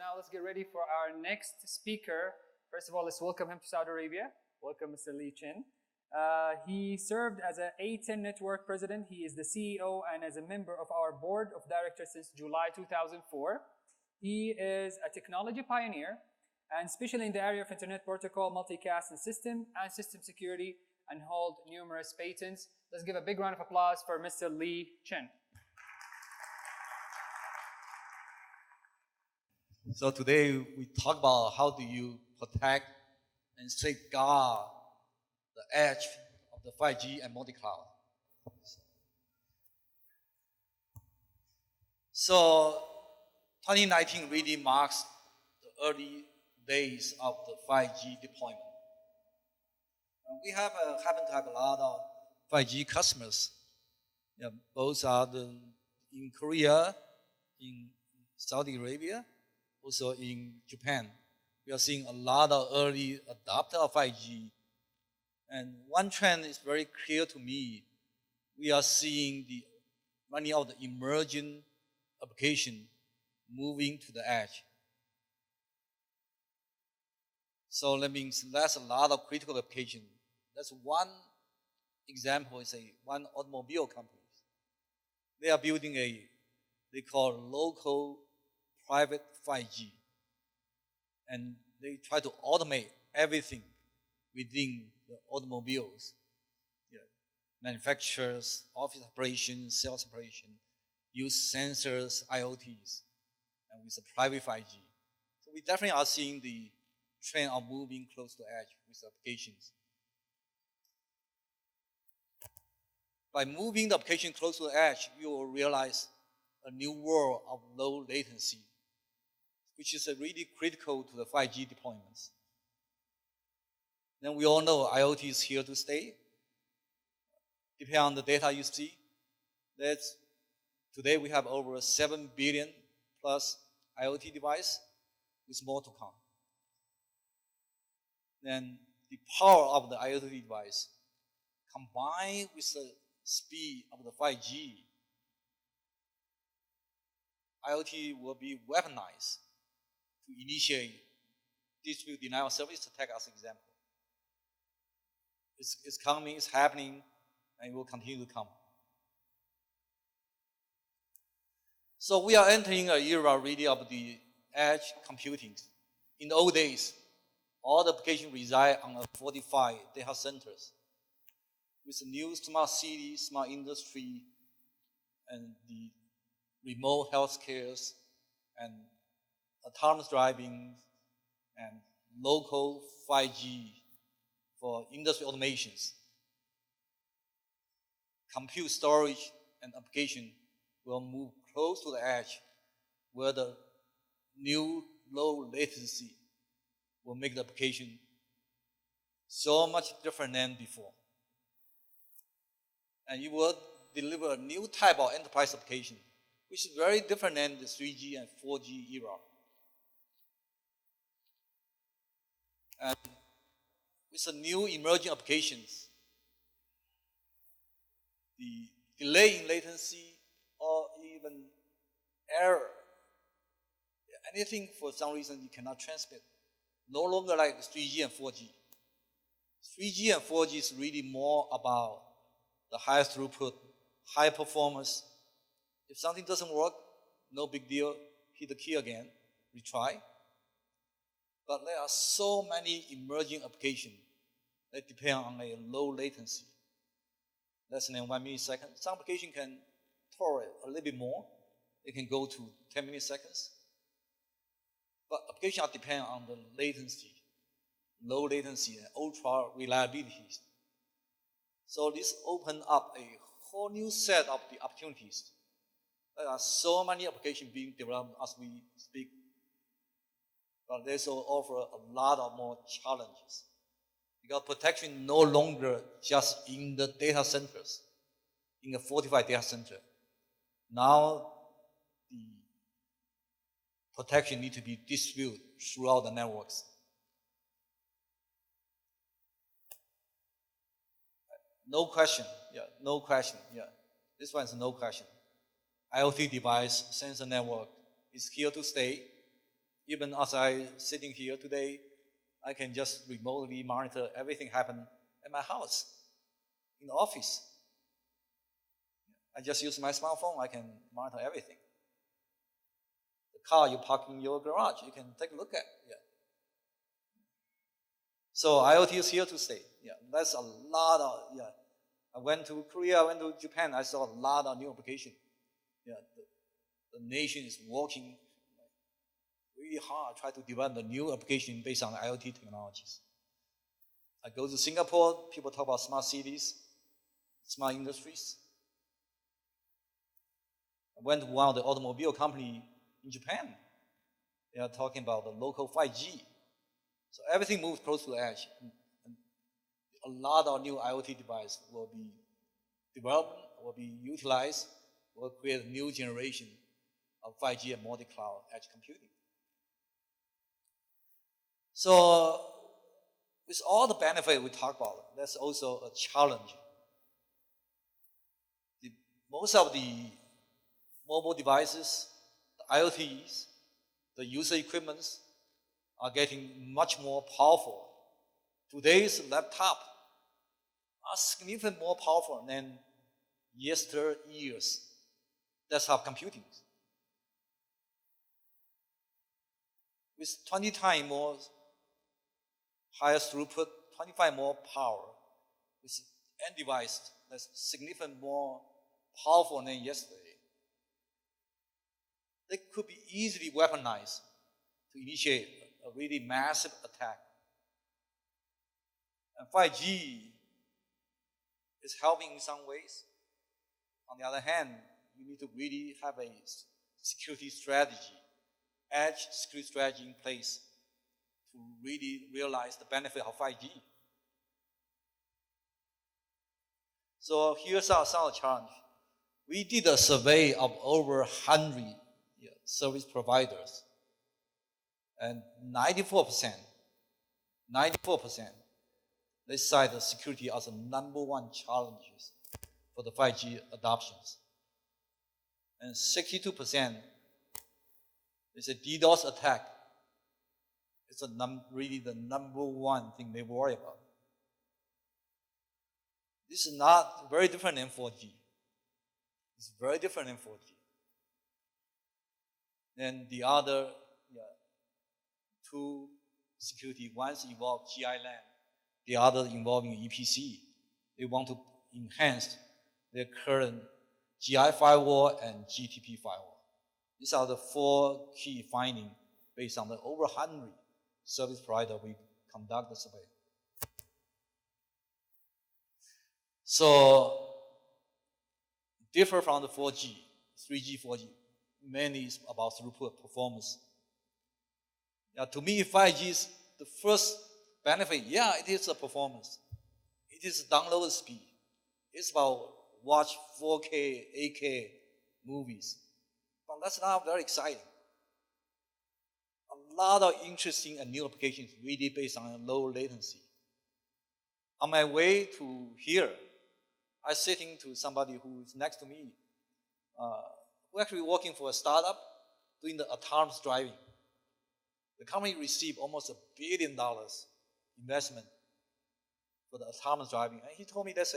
now let's get ready for our next speaker. First of all, let's welcome him to Saudi Arabia. Welcome, Mr. Chen. He served as an A10 Network president. He is the CEO and as a member of our board of directors since July 2004. He is a technology pioneer, and especially in the area of Internet Protocol, multicast and system security, and hold numerous patents. Let's give a big round of applause for Mr. Chen. So today we talk about how do you protect and safeguard the edge of the 5G and multi-cloud. So 2019 really marks the early days of the 5G deployment. We have happen to have a lot of 5G customers. Both are in Korea, in Saudi Arabia, also in Japan. We are seeing a lot of early adopter of 5G. And one trend is very clear to me. We are seeing many of the emerging applications moving to the edge. So that means there's a lot of critical applications. That's one example is one automobile company. They are building they call local private 5G. And they try to automate everything within the automobiles. Manufacturers, office operations, sales operation, use sensors, IOT'S, and with the private 5G. So we definitely are seeing the trend of moving close to edge with applications. By moving the application close to the edge, you will realize a new world of low latency, which is really critical to the 5G deployments. Then we all know IoT is here to stay. Depending on the data you see, today we have over 7 billion plus IoT device with more to come. Then the power of the IoT device combined with the speed of the 5G, IoT will be weaponized to initiate dispute denial service attack as an example. It's coming, it's happening, and it will continue to come. So we are entering an era really of the edge computing. In the old days, all the applications reside on 45 data centers. With the new smart city, smart industry, and the remote healthcare, and autonomous driving, and local 5G for industry automations, compute storage and application will move close to the edge where the new low latency will make the application so much different than before. And you will deliver a new type of enterprise application, which is very different than the 3G and 4G era. And with the new emerging applications, the delay in latency or even error, anything for some reason you cannot transmit, no longer like 3G and 4G. 3G and 4G is really more about the high throughput, high performance. If something doesn't work, no big deal, hit the key again, retry. But there are so many emerging applications that depend on a low latency, less than 1 millisecond. Some application can tolerate a little bit more. It can go to 10 milliseconds. But applications are dependent on the latency, low latency, and ultra reliability. So this opens up a whole new set of the opportunities. There are so many applications being developed as we speak, but they also offer a lot of more challenges. Because protection no longer just in the data centers, in the 45 data center. Now the protection needs to be distributed throughout the networks. No question, no question, This one is no question. IoT device, sensor network is here to stay. Even as I sitting here today, I can just remotely monitor everything happen at my house, in the office. I just use my smartphone, I can monitor everything. The car you park in your garage, you can take a look at. Yeah. So IoT is here to stay. Yeah, that's a lot of, yeah. I went to Korea, I went to Japan, I saw a lot of new applications. Yeah, the nation is working really hard, try to develop a new application based on IoT technologies. I go to Singapore, people talk about smart cities, smart industries. I went to one of the automobile company in Japan. They are talking about the local 5G. So everything moves close to the edge. And a lot of new IoT devices will be developed, will be utilized, will create a new generation of 5G and multi-cloud edge computing. So with all the benefit we talk about, there's also a challenge. Most of the mobile devices, the IoTs, the user equipments are getting much more powerful. Today's laptop are significantly more powerful than yesteryear's desktop computing. With 20 times more higher throughput, 25 more power, with end device that's significantly more powerful than yesterday. They could be easily weaponized to initiate a really massive attack. And 5G is helping in some ways. On the other hand, you need to really have a security strategy, edge security strategy in place to really realize the benefit of 5G. So here's some of the challenge. We did a survey of over 100 service providers, and 94%, they cite the security as the #1 challenges for the 5G adoptions. And 62%, they say DDoS attack is really the #1 thing they worry about. This is not very different than 4G. It's very different than 4G. Then the other two security, one's involved GI-LAN, the other involving EPC. They want to enhance their current GI firewall and GTP firewall. These are the 4 key findings based on the over 100 service provider we conduct the survey. So, differ from the 4G, 3G, 4G, mainly is about throughput performance. To me, 5G is the first benefit. Yeah, it is the performance. It is download speed. It's about watch 4K, 8K movies. But that's not very exciting. A lot of interesting and new applications really based on low latency. On my way to here, I was sitting to somebody who's next to me, who actually working for a startup doing the autonomous driving. The company received almost $1 billion investment for the autonomous driving. And he told me there's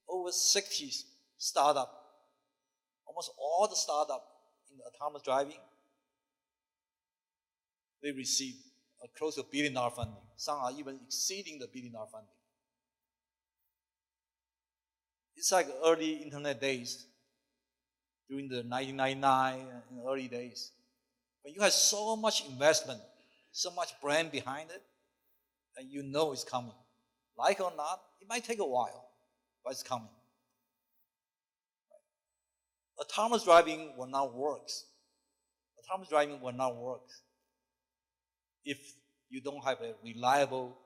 over 60 startup, almost all the startup in the autonomous driving, they received close to $1 billion funding. Some are even exceeding the $1 billion funding. It's like early internet days, during the 1999 and early days. When you have so much investment, so much brand behind it, and you know it's coming. Like or not, it might take a while, but it's coming. Autonomous driving will not work. Autonomous driving will not work if you don't have a reliable,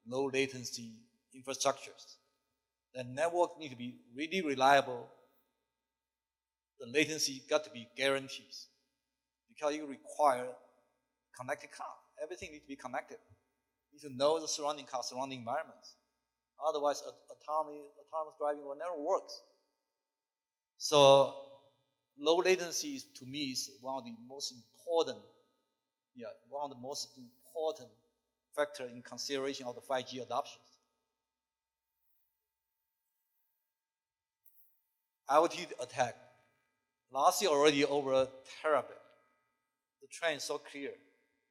low latency infrastructures. The network needs to be really reliable. The latency got to be guaranteed because you require connected car. Everything needs to be connected. You need to know the surrounding car, surrounding environments. Otherwise, autonomous driving will never work. So, low latency to me is one of the most important one of the most important factors in consideration of the 5G adoption. IoT attack. Last year already over a terabit. The trend is so clear,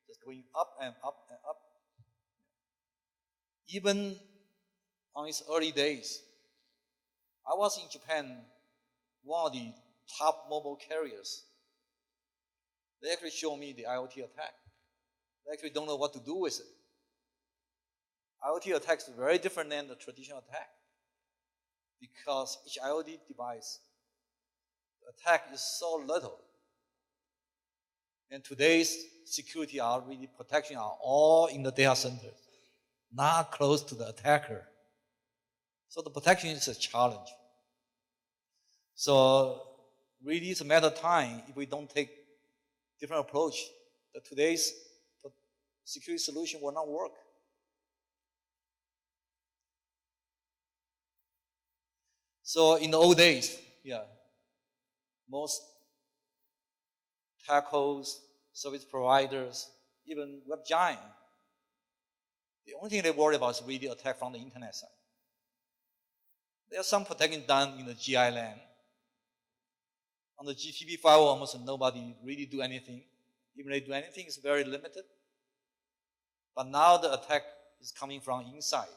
just going up and up and up. Even on its early days, I was in Japan, one of the top mobile carriers. They actually showed me the IoT attack. They actually don't know what to do with it. IoT attack is very different than the traditional attack because each IoT device, the attack is so little. And today's security protection are all in the data centers, not close to the attacker. So the protection is a challenge. So really it's a matter of time if we don't take different approach, that today's security solution will not work. So in the old days, most telcos, service providers, even web giant, the only thing they worry about is really attack from the internet side. There's some protection done in the GI LAN. On the GTP firewall, almost nobody really do anything. Even if they do anything, it's very limited. But now the attack is coming from inside.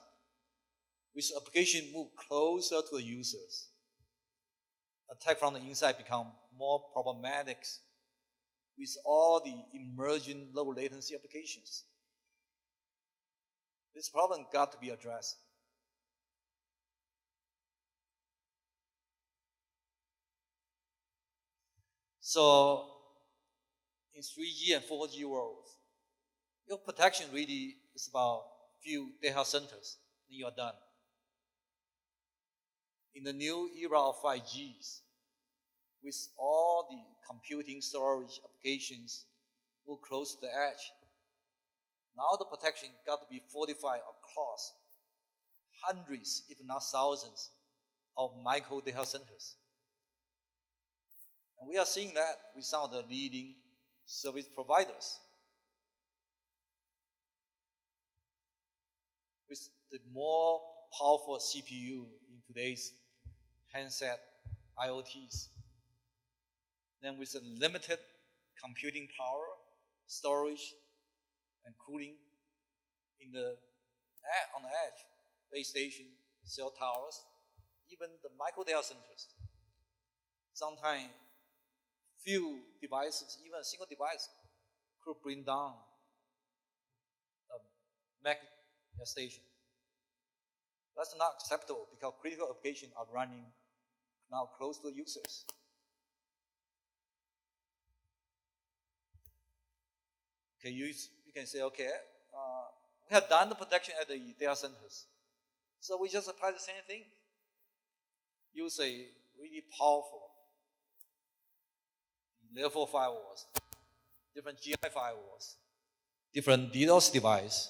With application move closer to the users, attack from the inside become more problematic with all the emerging low latency applications. This problem got to be addressed. So in 3G and 4G worlds, your protection really is about few data centers, and you are done. In the new era of 5Gs, with all the computing storage applications who close to the edge, now the protection got to be fortified across hundreds, if not thousands, of micro data centers. And we are seeing that with some of the leading service providers. With the more powerful CPU in today's handset IOT'S, then with the limited computing power, storage, and cooling on the edge, base station, cell towers, even the micro data centers. Sometimes few devices, even a single device, could bring down a Mac station. That's not acceptable because critical applications are running now close to the users. Okay, you can say, okay, we have done the protection at the data centers. So we just apply the same thing. Use a really powerful Layer 4 firewalls, different GI firewalls, different DDoS device,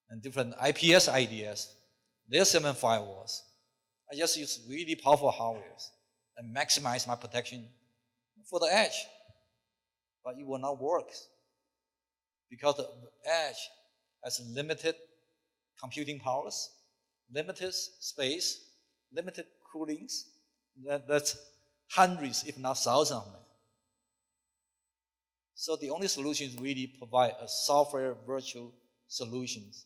and different IPS IDS, Layer 7 firewalls. I just use really powerful hardware and maximize my protection for the edge. But it will not work because the edge has limited computing powers, limited space, limited coolings. That's hundreds, if not thousands of them. So the only solution is really provide a software virtual solutions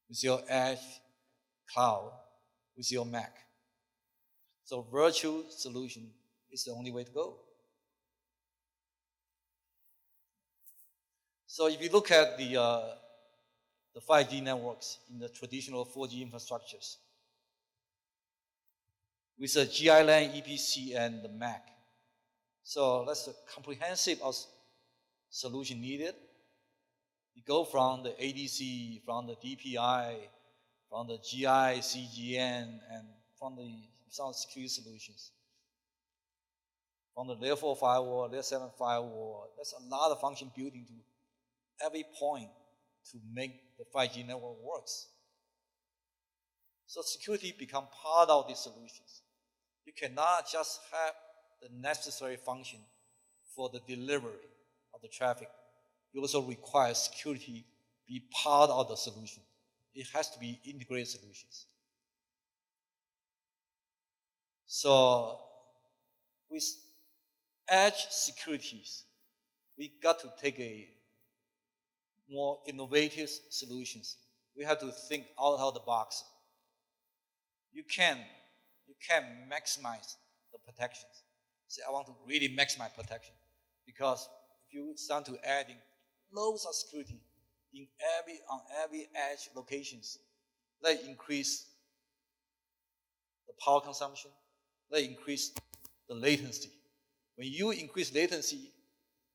with your edge cloud, with your Mac. So virtual solution is the only way to go. So if you look at the 5G networks in the traditional 4G infrastructures, with the GI LAN, EPC, and the Mac. So that's a comprehensive solution needed. You go from the ADC, from the DPI, from the GI, CGN, and from some security solutions. From the Layer 4 firewall, Layer 7 firewall, there's a lot of function built into every point to make the 5G network works. So security become part of these solutions. You cannot just have the necessary function for the delivery of the traffic you also require security be part of the solution. It has to be integrated solutions. So with edge securities, we got to take a more innovative solutions. We have to think out of the box. You can maximize the protections. Say, I want to really maximize protection, because if you start to adding loads of security on every edge locations, they increase the power consumption, they increase the latency. When you increase latency,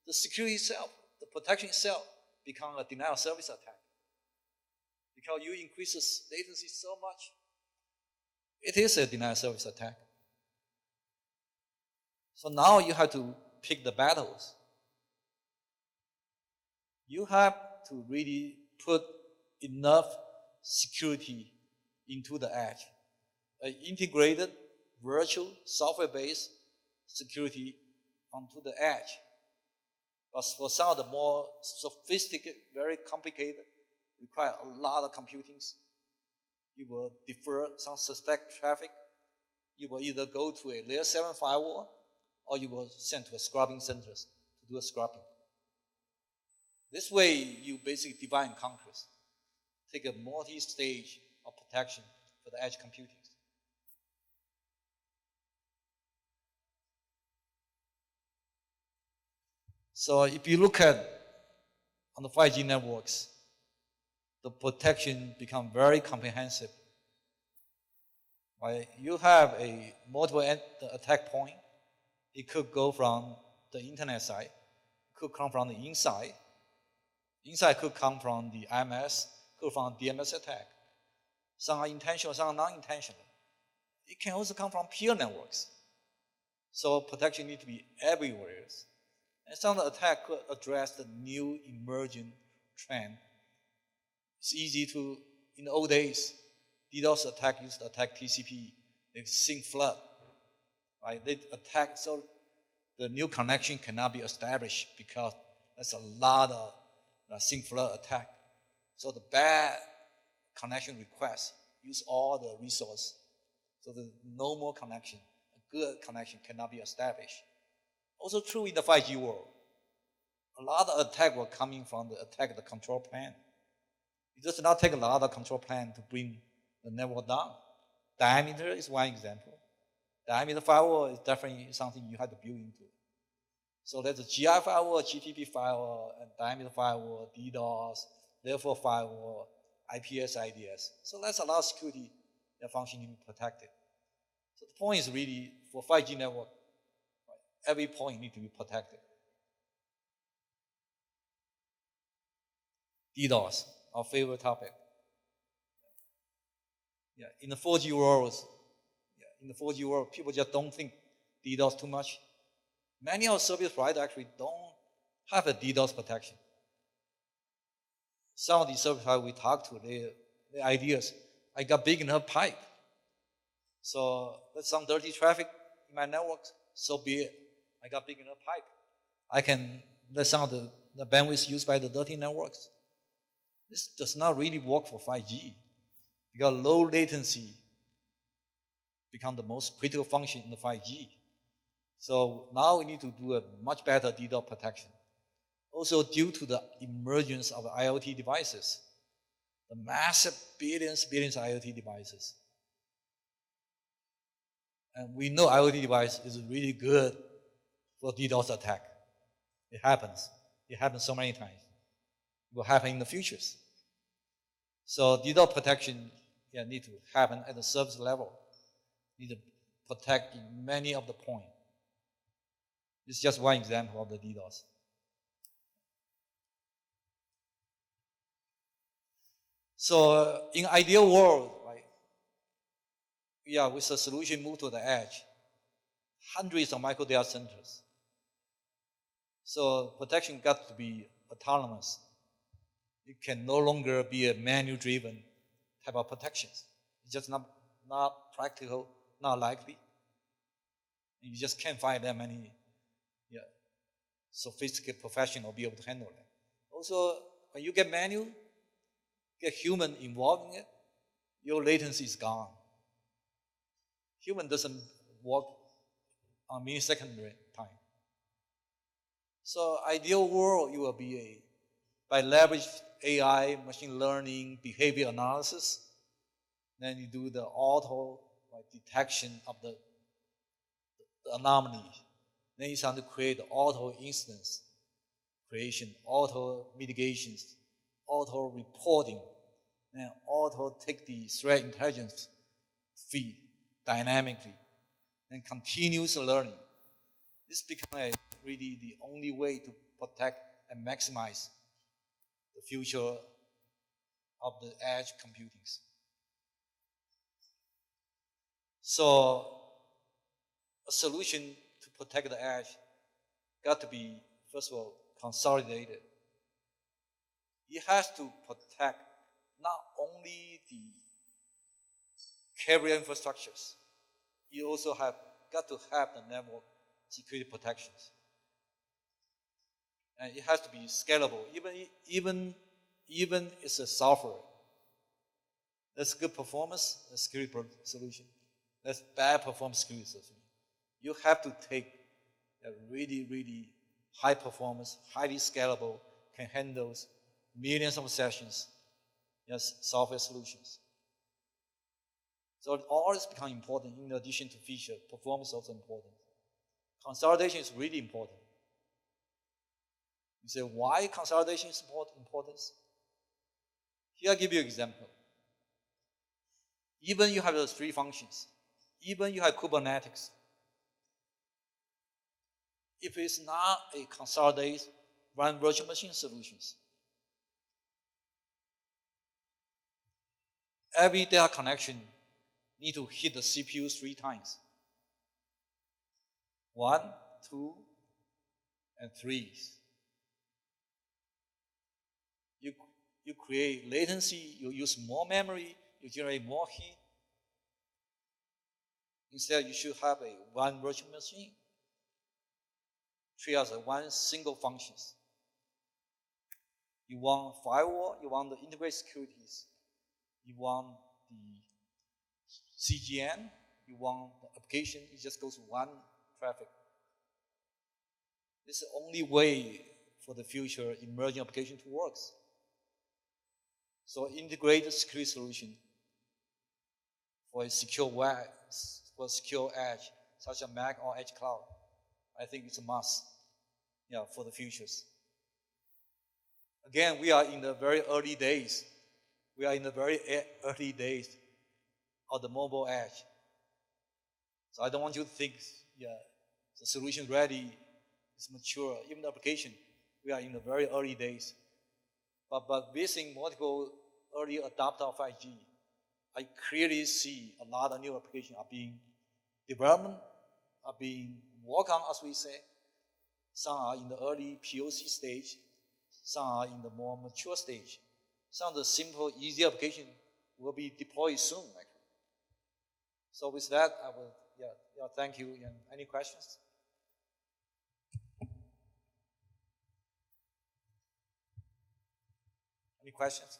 the security itself, the protection itself, become a denial of service attack. Because you increase the latency so much, it is a denial of service attack. So now you have to pick the battles. You have to really put enough security into the edge. An integrated, virtual, software-based security onto the edge. But for some of the more sophisticated, very complicated, require a lot of computing, you will defer some suspect traffic. You will either go to a layer 7 firewall, or you will send to a scrubbing centers to do a scrubbing. This way, you basically divide and conquer. Take a multi-stage of protection for the edge computing. So if you look at on the 5G networks, the protection becomes very comprehensive. Right? You have a multiple attack point. It could go from the internet side, it could come from the inside. Inside could come from the IMS, could from DMS attack. Some are intentional, some are non-intentional. It can also come from peer networks. So protection needs to be everywhere. And some of the attack could address the new emerging trend. It's easy to, in the old days, DDoS attack used to attack TCP, they sync flood. Right? They attack, so the new connection cannot be established because there's a lot of sync flood attack. So the bad connection requests use all the resource. So there's no more connection. A good connection cannot be established. Also true in the 5G world. A lot of attack were coming from the attack of the control plane. It does not take a lot of control plane to bring the network down. Diameter is one example. Diameter firewall is definitely something you have to build into. So there's a GI firewall, GTP firewall, and diameter firewall, DDoS, layer 4 firewall, IPS, IDS. So that's a lot of security that function to be protected. So the point is really, for 5G network, every point needs to be protected. DDoS, our favorite topic. Yeah, in the 4G world, people just don't think DDoS too much. Many of our service providers actually don't have a DDoS protection. Some of the service providers we talk to, their ideas, I got big enough pipe. So there's some dirty traffic in my network, so be it. I got big enough pipe. I can let some of the bandwidth used by the dirty networks. This does not really work for 5G because low latency becomes the most critical function in the 5G. So now we need to do a much better DDoS protection. Also due to the emergence of IoT devices, the massive billions of IoT devices. And we know IoT device is really good for DDoS attack. It happens. It happens so many times. It will happen in the futures. So DDoS protection need to happen at the service level. Need to protect in many of the points. This is just one example of the DDoS. So in ideal world, right, with the solution move to the edge, hundreds of micro data centers. So protection got to be autonomous. It can no longer be a manual-driven type of protections. It's just not practical, not likely. You just can't find that many sophisticated professionals be able to handle that. Also, when you get manual, get human involved in it, your latency is gone. Human doesn't work on millisecond time. So ideal world, you will be by leverage AI, machine learning, behavior analysis, then you do the auto detection of the anomaly. Then you start to create auto instance creation, auto mitigations, auto reporting, and auto take the threat intelligence feed dynamically, and continuous learning. This becomes really the only way to protect and maximize the future of the edge computing. So a solution to protect the edge got to be, first of all, consolidated. It has to protect not only the carrier infrastructures, you also got to have the network security protections. And it has to be scalable, even it's a software. That's good performance, a security solution. That's bad performance security solution. You have to take a really, really high performance, highly scalable, can handle millions of sessions, yes, software solutions. So all is becoming important in addition to feature. Performance is also important. Consolidation is really important. You say, why consolidation is important? Here I'll give you an example. Even you have those three functions, even you have Kubernetes, if it's not a consolidated run virtual machine solutions, every data connection need to hit the CPU 3 times. 1, 2, and 3. You create latency, you use more memory, you generate more heat. Instead, you should have one virtual machine, treat as one single functions. You want firewall, you want the integrated securities, you want the CGN, you want the application, it just goes one traffic. This is the only way for the future emerging application to work. So integrated security solution for a secure web, for a secure edge, such as Mac or Edge Cloud, I think it's a must, for the futures. Again, we are in the very early days. We are in the very early days of the mobile edge. So I don't want you to think, the solution ready, it's mature. Even the application, we are in the very early days. But basing multiple early adopter of 5G, I clearly see a lot of new applications are being developed, are being worked on, as we say. Some are in the early POC stage, some are in the more mature stage. Some of the simple, easy application will be deployed soon, actually. So with that, I will, thank you. And any questions? Any questions?